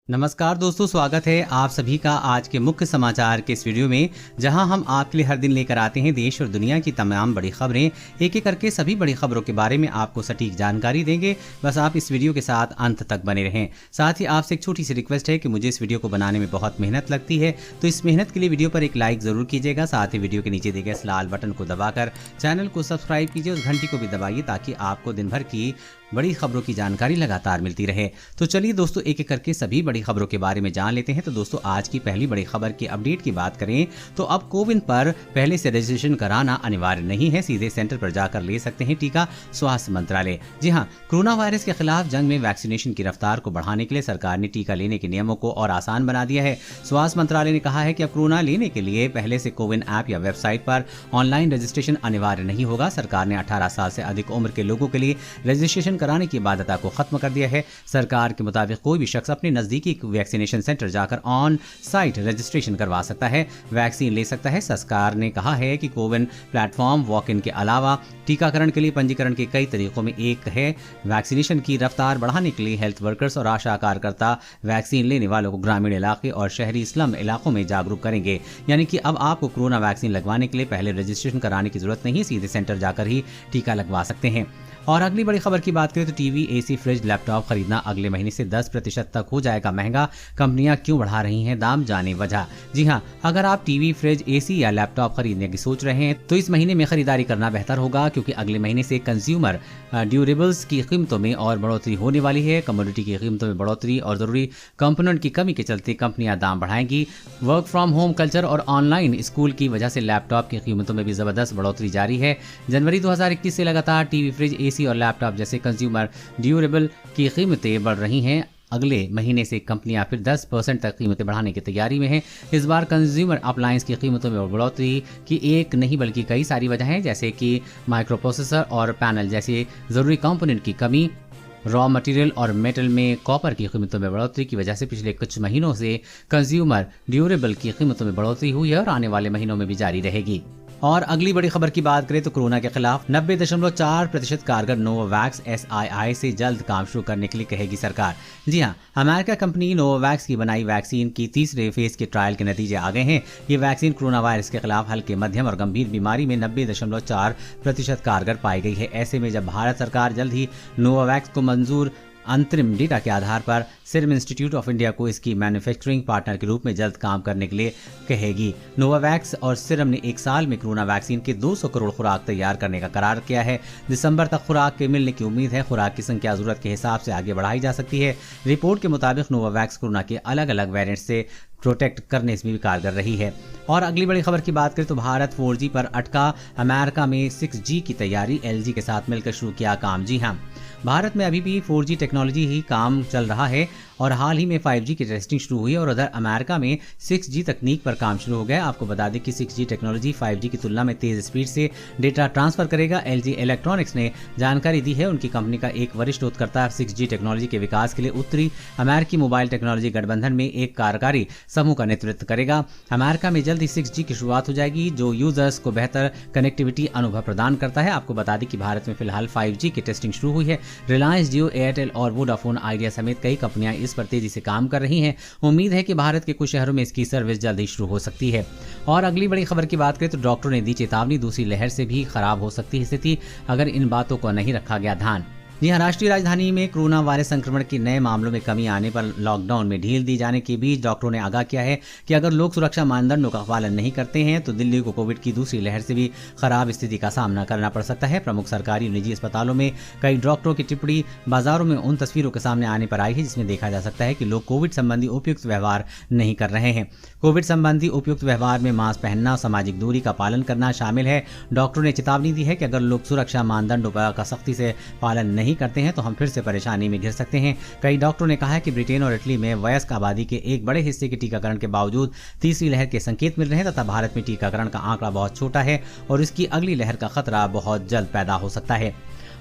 नमस्कार दोस्तों, स्वागत है आप सभी का आज के मुख्य समाचार के इस वीडियो में, जहां हम आपके लिए हर दिन लेकर आते हैं देश और दुनिया की तमाम बड़ी खबरें। एक एक करके सभी बड़ी खबरों के बारे में आपको सटीक जानकारी देंगे। बस आप इस वीडियो के साथ अंत तक बने रहें। साथ ही आपसे एक छोटी सी रिक्वेस्ट है कि मुझे इस वीडियो को बनाने में बहुत मेहनत लगती है, तो इस मेहनत के लिए वीडियो पर एक लाइक जरूर कीजिएगा। साथ ही वीडियो के नीचे दिए गए इस लाल बटन को दबाकर चैनल को सब्सक्राइब कीजिए और घंटी को भी दबाइए, ताकि आपको दिन भर की बड़ी खबरों की जानकारी लगातार मिलती रहे। तो चलिए दोस्तों, एक एक करके सभी बड़ी खबरों के बारे में जान लेते हैं। तो दोस्तों, आज की पहली बड़ी खबर की अपडेट की बात करें तो अब कोविन पर पहले से रजिस्ट्रेशन कराना अनिवार्य नहीं है, सीधे सेंटर पर जाकर ले सकते हैं टीका। स्वास्थ्य मंत्रालय, जी हां, कोरोना वायरस के खिलाफ जंग में वैक्सीनेशन की रफ्तार को बढ़ाने के लिए सरकार ने टीका लेने के नियमों को और आसान बना दिया है। स्वास्थ्य मंत्रालय ने कहा है कि अब कोरोना लेने के लिए पहले से कोविन ऐप या वेबसाइट पर ऑनलाइन रजिस्ट्रेशन अनिवार्य नहीं होगा। सरकार ने 18 साल से अधिक उम्र के लोगों के लिए रजिस्ट्रेशन कराने की बाध्यता को खत्म कर दिया है। सरकार के मुताबिक कोई भी शख्स अपने नजदीकी वैक्सीनेशन सेंटर जाकर ऑन साइट रजिस्ट्रेशन करवा सकता है, वैक्सीन ले सकता है। सरकार ने कहा है कि कोविन प्लेटफॉर्म वॉक इन के अलावा टीकाकरण के लिए पंजीकरण के कई तरीकों में एक है। वैक्सीनेशन की रफ्तार बढ़ाने के लिए हेल्थ वर्कर्स और आशा कार्यकर्ता वैक्सीन लेने वालों को ग्रामीण इलाके और शहरी स्लम इलाकों में जागरूक करेंगे। यानी कि अब आपको कोरोना वैक्सीन लगवाने के लिए पहले रजिस्ट्रेशन कराने की जरूरत नहीं, सीधे सेंटर जाकर ही टीका लगवा सकते हैं। और अगली बड़ी खबर की बात करें तो टीवी, एसी, फ्रिज, लैपटॉप खरीदना अगले महीने से 10% तक हो जाएगा महंगा। कंपनियां क्यों बढ़ा रही हैं दाम, जाने वजह। जी हां, अगर आप टीवी, फ्रिज, एसी या लैपटॉप खरीदने की सोच रहे हैं तो इस महीने में खरीदारी करना बेहतर होगा, क्योंकि अगले महीने से कंज्यूमर ड्यूरेबल्स की कीमतों में और बढ़ोतरी होने वाली है। कमोडिटी की कीमतों में बढ़ोतरी और जरूरी कंपोनेंट की कमी के चलते कंपनियां दाम बढ़ाएंगी। वर्क फ्रॉम होम कल्चर और ऑनलाइन स्कूल की वजह से लैपटॉप की कीमतों में भी जबरदस्त बढ़ोतरी जारी है। जनवरी 2021 से लगातार टीवी, फ्रिज, एसी और लैपटॉप जैसे कंज्यूमर ड्यूरेबल की कीमतें बढ़ रही हैं। अगले महीने से कंपनियां फिर 10% तक कीमतें बढ़ाने की तैयारी में हैं। इस बार कंज्यूमर अप्लायंस की कीमतों में बढ़ोतरी की एक नहीं बल्कि कई सारी वजह हैं, जैसे कि माइक्रो प्रोसेसर और पैनल जैसे जरूरी कंपोनेंट की कमी, रॉ मटेरियल और मेटल में कॉपर की कीमतों में बढ़ोतरी की वजह से पिछले कुछ महीनों से कंज्यूमर ड्यूरेबल की कीमतों में बढ़ोतरी हुई है और आने वाले महीनों में भी जारी रहेगी। और अगली बड़ी खबर की बात करें तो कोरोना के खिलाफ 90.4% कारगर नोवावैक्स SII से जल्द काम शुरू करने के लिए कहेगी सरकार। जी हां, अमेरिका कंपनी नोवावैक्स की बनाई वैक्सीन की तीसरे फेज के ट्रायल के नतीजे आ गए हैं। ये वैक्सीन कोरोना वायरस के खिलाफ हल्के, मध्यम और गंभीर बीमारी में 90.4% कारगर पाई गई है। ऐसे में जब भारत सरकार जल्द ही नोवावैक्स को मंजूर अंतरिम डेटा के आधार पर सीरम इंस्टीट्यूट ऑफ इंडिया को इसकी मैन्युफैक्चरिंग पार्टनर के रूप में जल्द काम करने के लिए कहेगी। नोवावैक्स और सीरम ने एक साल में कोरोना वैक्सीन के 200 करोड़ खुराक तैयार करने का करार किया है। दिसंबर तक खुराक के मिलने की उम्मीद है। खुराक की संख्या जरूरत के हिसाब से आगे बढ़ाई जा सकती है। रिपोर्ट के मुताबिक नोवावैक्स कोरोना के अलग अलग वेरिएंट से प्रोटेक्ट करने में भी कारगर रही है। और अगली बड़ी खबर की बात करें तो भारत 4G पर अटका, अमेरिका में 6G की तैयारी, LG के साथ मिलकर शुरू किया काम। जी हाँ, भारत में अभी भी 4G टेक्नोलॉजी ही काम चल रहा है और हाल ही में 5G की टेस्टिंग शुरू हुई और उधर अमेरिका में 6G तकनीक पर काम शुरू हो गया। आपको बता दें कि 6G टेक्नोलॉजी 5G की तुलना में तेज स्पीड से डेटा ट्रांसफर करेगा। LG इलेक्ट्रॉनिक्स ने जानकारी दी है। उनकी कंपनी का एक वरिष्ठ शोधकर्ता 6G टेक्नोलॉजी के विकास के लिए उत्तरी अमेरिकी मोबाइल टेक्नोलॉजी गठबंधन में एक कार्यकारी समूह का नेतृत्व करेगा। अमेरिका में जल्द ही 6G की शुरुआत हो जाएगी, जो यूजर्स को बेहतर कनेक्टिविटी अनुभव प्रदान करता है। आपको बता दें कि भारत में फिलहाल 5G की टेस्टिंग शुरू हुई है। रिलायंस, जियो, एयरटेल और वोडाफोन आइडिया समेत कई कंपनियां इस पर तेजी से काम कर रही हैं। उम्मीद है कि भारत के कुछ शहरों में इसकी सर्विस जल्द ही शुरू हो सकती है। और अगली बड़ी खबर की बात करें तो डॉक्टरों ने दी चेतावनी, दूसरी लहर से भी खराब हो सकती है स्थिति अगर इन बातों को नहीं रखा गया ध्यान। जी हाँ, राष्ट्रीय राजधानी में कोरोना वायरस संक्रमण के नए मामलों में कमी आने पर लॉकडाउन में ढील दी जाने के बीच डॉक्टरों ने आगाह किया है कि अगर लोग सुरक्षा मानदंडों का पालन नहीं करते हैं तो दिल्ली को कोविड की दूसरी लहर से भी खराब स्थिति का सामना करना पड़ सकता है। प्रमुख सरकारी और निजी अस्पतालों में कई डॉक्टरों की टिप्पणी बाजारों में उन तस्वीरों के सामने आने पर आई है जिसमें देखा जा सकता है कि लोग कोविड संबंधी उपयुक्त व्यवहार नहीं कर रहे हैं। कोविड संबंधी उपयुक्त व्यवहार में मास्क पहनना, सामाजिक दूरी का पालन करना शामिल है। डॉक्टरों ने चेतावनी दी है कि अगर लोग सुरक्षा मानदंडों का सख्ती से पालन नहीं करते हैं तो हम फिर से परेशानी में घिर सकते हैं। कई डॉक्टरों ने कहा है कि ब्रिटेन और इटली में वयस्क आबादी के एक बड़े हिस्से के टीकाकरण के बावजूद तीसरी लहर के संकेत मिल रहे हैं तथा भारत में टीकाकरण का आंकड़ा बहुत छोटा है और इसकी अगली लहर का खतरा बहुत जल्द पैदा हो सकता है।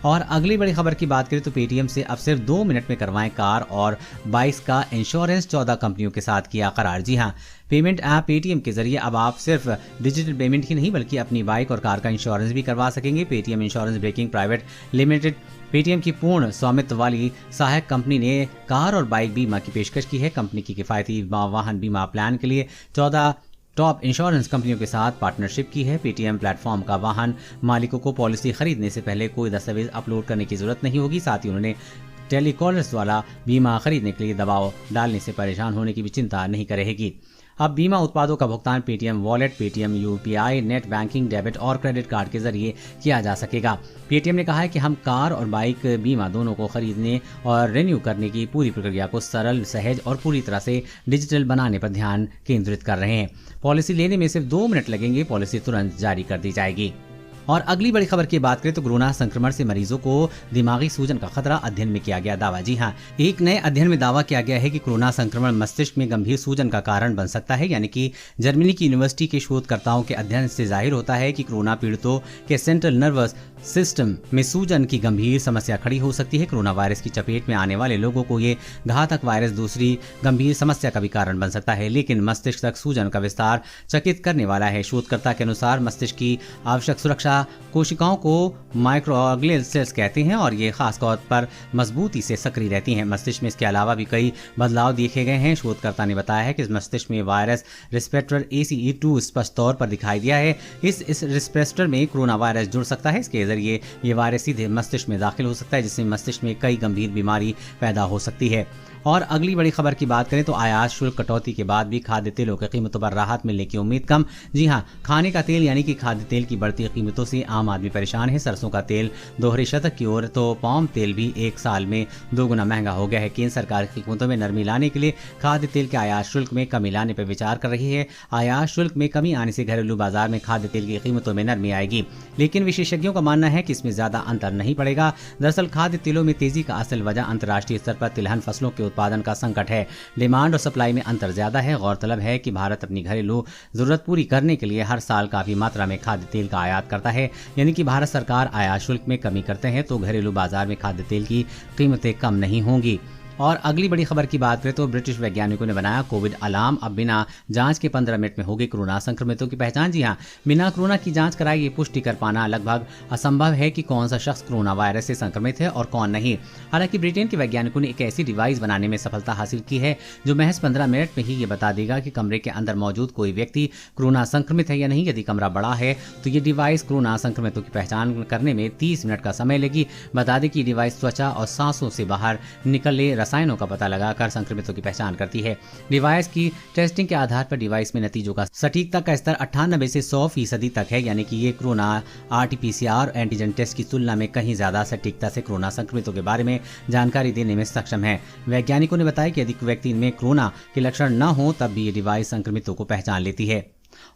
और अगली बड़ी खबर की बात करें तो पेटीएम से अब सिर्फ 2 मिनट में करवाएं कार और 22 का इंश्योरेंस, 14 कंपनियों के साथ किया करार। जी हाँ, पेमेंट ऐप पेटीएम के जरिए अब आप सिर्फ डिजिटल पेमेंट ही नहीं बल्कि अपनी बाइक और कार का इंश्योरेंस भी करवा सकेंगे। Paytm insurance broking private limited Paytm की पूर्ण स्वामित्व वाली सहायक कंपनी ने कार और बाइक बीमा की पेशकश की है। कंपनी की किफायती वाहन बीमा प्लान के लिए 14 टॉप इंश्योरेंस कंपनियों के साथ पार्टनरशिप की है। पेटीएम प्लेटफॉर्म का वाहन मालिकों को पॉलिसी खरीदने से पहले कोई दस्तावेज अपलोड करने की जरूरत नहीं होगी। साथ ही उन्होंने टेलीकॉलर्स वाला बीमा खरीदने के लिए दबाव डालने से परेशान होने की भी चिंता नहीं करेगी। अब बीमा उत्पादों का भुगतान Paytm wallet, Paytm UPI, net banking, debit और क्रेडिट कार्ड के जरिए किया जा सकेगा। पेटीएम ने कहा है कि हम कार और बाइक बीमा दोनों को खरीदने और रिन्यू करने की पूरी प्रक्रिया को सरल, सहज और पूरी तरह से डिजिटल बनाने पर ध्यान केंद्रित कर रहे हैं। पॉलिसी लेने में सिर्फ 2 मिनट लगेंगे। पॉलिसी तुरंत जारी कर दी जाएगी। और अगली बड़ी खबर की बात करें तो कोरोना संक्रमण से मरीजों को दिमागी सूजन का खतरा, अध्ययन में किया गया दावा। जी हाँ, एक नए अध्ययन में दावा किया गया है कि कोरोना संक्रमण मस्तिष्क में गंभीर सूजन का कारण बन सकता है। यानी कि जर्मनी की यूनिवर्सिटी के शोधकर्ताओं के अध्ययन से जाहिर होता है कि कोरोना पीड़ितों के सेंट्रल नर्वस सिस्टम में सूजन की गंभीर समस्या खड़ी हो सकती है। कोरोना वायरस की चपेट में आने वाले लोगों को ये घातक वायरस दूसरी गंभीर समस्या का भी कारण बन सकता है, लेकिन मस्तिष्क तक सूजन का विस्तार चकित करने वाला है। शोधकर्ता के अनुसार मस्तिष्क की आवश्यक सुरक्षा कोशिकाओं को माइक्रोग्लियल सेल्स कहते हैं और ये खास तौर पर मजबूती से सक्रिय रहती हैं। मस्तिष्क में इसके अलावा भी कई बदलाव देखे गए हैं। शोधकर्ता ने बताया है कि इस मस्तिष्क में वायरस रिसेप्टर ACE2 स्पष्ट तौर पर दिखाई दिया है। इस रिसेप्टर में कोरोना वायरस जुड़ सकता है। इसके जरिए ये वायरस सीधे मस्तिष्क में दाखिल हो सकता है, जिससे मस्तिष्क में कई गंभीर बीमारी पैदा हो सकती है। और अगली बड़ी खबर की बात करें तो आयात शुल्क कटौती के बाद भी खाद्य तेलों की कीमतों पर राहत मिलने की उम्मीद कम। जी हां, खाने का तेल यानी कि खाद्य तेल की बढ़ती कीमतों से आम आदमी परेशान है। सरसों का तेल दोहरे शतक की ओर तो पाम तेल भी एक साल में 2 गुना महंगा हो गया है। केंद्र सरकार की कीमतों में नरमी लाने के लिए खाद्य तेल के आयात शुल्क में कमी लाने पर विचार कर रही है। आयात शुल्क में कमी आने से घरेलू बाजार में खाद्य तेल की कीमतों में नरमी आएगी, लेकिन विशेषज्ञों का मानना है कि इसमें ज्यादा अंतर नहीं पड़ेगा। दरअसल खाद्य तेलों में तेजी का असल वजह अंतर्राष्ट्रीय स्तर पर तिलहन फसलों के उत्पादन का संकट है। डिमांड और सप्लाई में अंतर ज्यादा है। गौरतलब है कि भारत अपनी घरेलू जरूरत पूरी करने के लिए हर साल काफी मात्रा में खाद्य तेल का आयात करता है। यानी कि भारत सरकार आयात शुल्क में कमी करते हैं तो घरेलू बाजार में खाद्य तेल की कीमतें कम नहीं होंगी। और अगली बड़ी खबर की बात करें तो ब्रिटिश वैज्ञानिकों ने बनाया कोविड अलार्म। अब बिना जांच के 15 मिनट में होगी कोरोना संक्रमितों की पहचान। जी हां, बिना कोरोना की जांच कराए ये पुष्टि कर पाना लगभग असंभव है कि कौन सा शख्स कोरोना वायरस से संक्रमित है और कौन नहीं। हालांकि ब्रिटेन के वैज्ञानिकों ने एक ऐसी डिवाइस बनाने में सफलता हासिल की है जो महज 15 मिनट में ही ये बता देगा कि कमरे के अंदर मौजूद कोई व्यक्ति कोरोना संक्रमित है या नहीं। यदि कमरा बड़ा है तो ये डिवाइस कोरोना संक्रमितों की पहचान करने में 30 मिनट का समय लेगी। बता दें कि डिवाइस त्वचा और सांसों से बाहर निकले रसायनों का पता लगाकर संक्रमितों की पहचान करती है। डिवाइस की टेस्टिंग के आधार पर डिवाइस में नतीजों का सटीकता का स्तर 98 से 100% तक है। यानी कि ये कोरोना RT-PCR एंटीजन टेस्ट की तुलना में कहीं ज्यादा सटीकता से कोरोना संक्रमितों के बारे में जानकारी देने में सक्षम है। वैज्ञानिकों ने बताया कि यदि व्यक्ति में कोरोना के लक्षण न हो तब भी ये डिवाइस संक्रमितों को पहचान लेती है।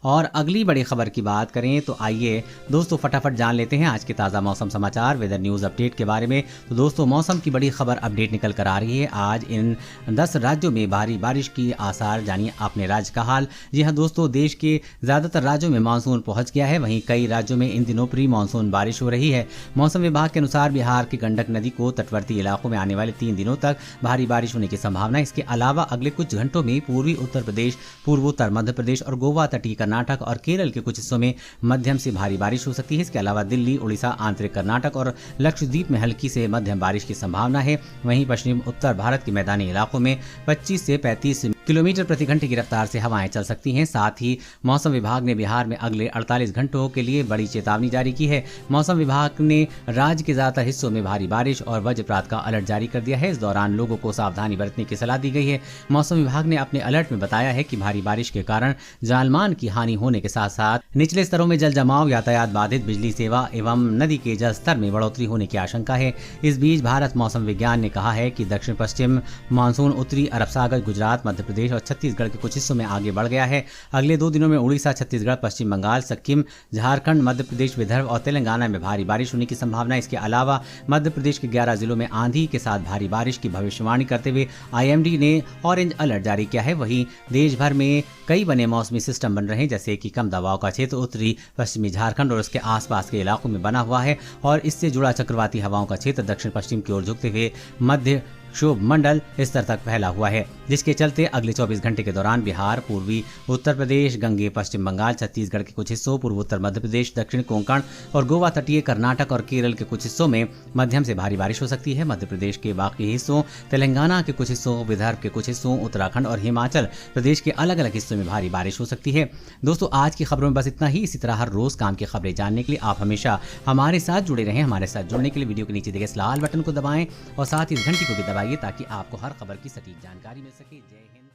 और अगली बड़ी खबर की बात करें तो आइए दोस्तों फटाफट जान लेते हैं आज के ताज़ा मौसम समाचार वेदर न्यूज़ अपडेट के बारे में। तो दोस्तों मौसम की बड़ी खबर अपडेट निकल कर आ रही है। आज इन 10 राज्यों में भारी बारिश की आसार, जानिए अपने राज्य का हाल। जी हां दोस्तों, देश के ज़्यादातर राज्यों में मानसून पहुंच गया है। वहीं कई राज्यों में इन दिनों प्री मानसून बारिश हो रही है। मौसम विभाग के अनुसार बिहार की गंडक नदी को तटवर्ती इलाकों में आने वाले 3 दिनों तक भारी बारिश होने की संभावना है। इसके अलावा अगले कुछ घंटों में पूर्वी उत्तर प्रदेश, पूर्वोत्तर मध्य प्रदेश और गोवा, तटीय कर्नाटक और केरल के कुछ हिस्सों में मध्यम से भारी बारिश हो सकती है। इसके अलावा दिल्ली, उड़ीसा, आंतरिक कर्नाटक और लक्षद्वीप में हल्की से मध्यम बारिश की संभावना है। वहीं पश्चिम उत्तर भारत के मैदानी इलाकों में 25 से 35 किलोमीटर प्रति घंटे की रफ्तार से हवाएं चल सकती हैं। साथ ही मौसम विभाग ने बिहार में अगले 48 घंटों के लिए बड़ी चेतावनी जारी की है। मौसम विभाग ने राज्य के ज्यादातर हिस्सों में भारी बारिश और वज्रपात का अलर्ट जारी कर दिया है। इस दौरान लोगों को सावधानी बरतने की सलाह दी गई है। मौसम विभाग ने अपने अलर्ट में बताया है कि भारी बारिश के कारण जानमाल की हानि होने के साथ साथ निचले स्तरों में जल जमाव, यातायात बाधित, बिजली सेवा एवं नदी के जल स्तर में बढ़ोतरी होने की आशंका है। इस बीच भारत मौसम विज्ञान ने कहा है कि दक्षिण पश्चिम मानसून उत्तरी अरब सागर, गुजरात, मध्य प्रदेश और छत्तीसगढ़ के कुछ हिस्सों में आगे बढ़ गया है। अगले 2 दिनों में उड़ीसा, छत्तीसगढ़, पश्चिम बंगाल, सिक्किम, झारखंड, मध्य प्रदेश, विदर्भ और तेलंगाना में भारी बारिश होने की संभावना है। इसके अलावा मध्य प्रदेश के 11 जिलों में आंधी के साथ भारी बारिश की भविष्यवाणी करते हुए IMD ने ऑरेंज अलर्ट जारी किया है। वहीं देश भर में कई बने मौसमी सिस्टम बन रहे हैं, जैसे कि कम दबाव का क्षेत्र उत्तरी पश्चिमी झारखंड और उसके आसपास के इलाकों में बना हुआ है और इससे जुड़ा चक्रवाती हवाओं का क्षेत्र दक्षिण पश्चिम की ओर झुकते हुए मध्य क्षोभ मंडल स्तर तक फैला हुआ है, जिसके चलते अगले 24 घंटे के दौरान बिहार, पूर्वी उत्तर प्रदेश, गंगे पश्चिम बंगाल, छत्तीसगढ़ के कुछ हिस्सों, पूर्व उत्तर मध्य प्रदेश, दक्षिण कोंकण और गोवा तटीय कर्नाटक और केरल के कुछ हिस्सों में मध्यम से भारी बारिश हो सकती है। मध्य प्रदेश के बाकी हिस्सों, तेलंगाना के कुछ हिस्सों, विदर्भ के कुछ हिस्सों, उत्तराखंड और हिमाचल प्रदेश के अलग अलग हिस्सों में भारी बारिश हो सकती है। दोस्तों, आज की खबरों में बस इतना ही। इसी तरह हर रोज काम की खबरें जानने के लिए आप हमेशा हमारे साथ जुड़े रहें। हमारे साथ जुड़ने के लिए वीडियो के नीचे दिए गए लाल बटन को दबाएं और साथ ही इस घंटी को भी दबाइए ताकि आपको हर खबर की सटीक जानकारी मिल सके। जय हिंद।